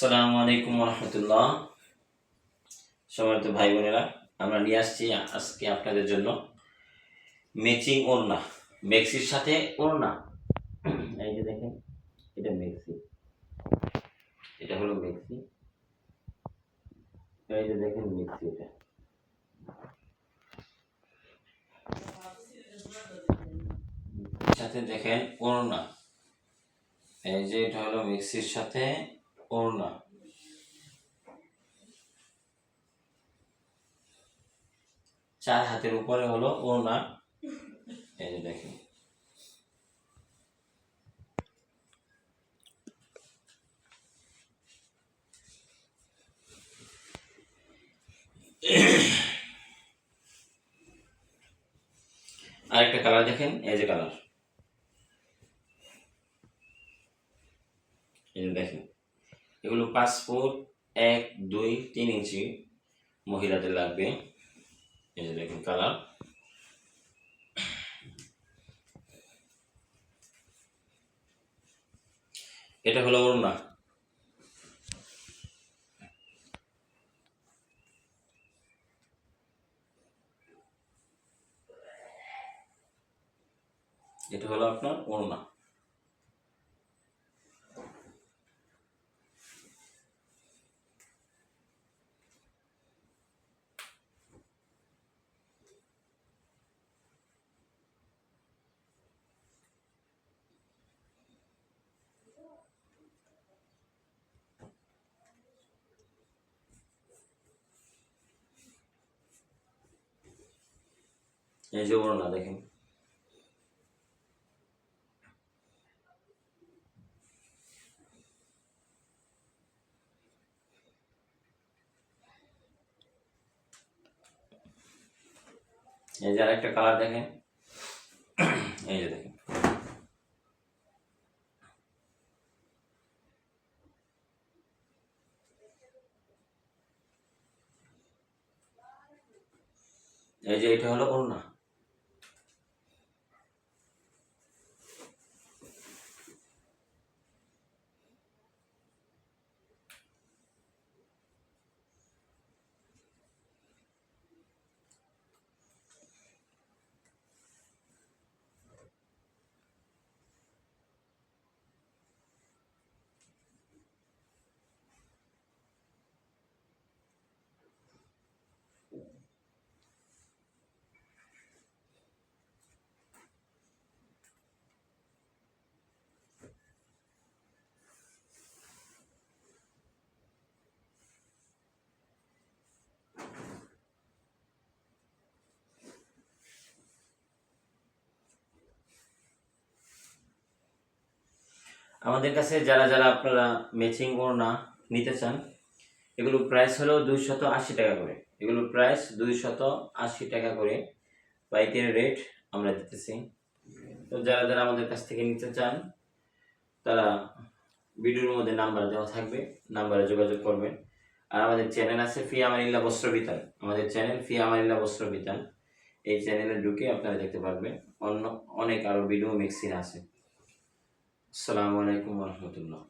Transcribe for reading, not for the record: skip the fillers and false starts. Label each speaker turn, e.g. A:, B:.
A: আসসালামু আলাইকুম রহমতুল্লাহ। সম্মানিত ভাই বোনেরা, আমরা নিয়ে আসছি আজকে আপনাদের জন্য ম্যাচিং ওড়না, মেক্সির সাথে ওড়না। এই যে দেখেন, এটা মেক্সি, এটা হলো মেক্সি। এই যে দেখেন মেক্সি, এটা সাথে দেখেন ওড়না। এই যে এটা হলো মেক্সির সাথে ওড়না। 4 হাতের উপরে হলো ওড়না। এই যে দেখেন, আরেকটা কালার দেখেন, এই যে কালার, এই যে দেখেন, এগুলো 5 ফুট 1, 2, 3 ইঞ্চি মহিলাদের লাগবে। এই যে দেখেন কালার। এটা হলো ওড়না। এটা হলো আপনার ওড়না। এই যে ওড়না দেখেন, এই যে আরেকটা কালার দেখেন, এই যে দেখেন, এই যে এটা হলো ওড়না। আমাদের কাছে যারা যারা আপনারা ম্যাচিং ওড়না নিতে চান, এগুলো প্রাইস হলো 280 টাকা করে। এগুলোর প্রাইস 280 টাকা করে পাইকারি রেট আমরা দিতেছি। তো যারা যারা আমাদের কাছ থেকে নিতে চান, তারা ভিডিওর মধ্যে নাম্বার দেওয়া থাকবে, নাম্বারে যোগাযোগ করবেন। আর আমাদের চ্যানেল আছে ফি আমানিল্লাহ বস্ত্র বিতান, আমাদের চ্যানেল ফি আমানিল্লাহ বস্ত্র বিতান। এই চ্যানেলে ঢুকে আপনারা দেখতে পারবেন অন্য অনেক আরো ভিডিও মেক্সিন আছে। আসসালামু আলাইকুম রহমতুল্লাহ।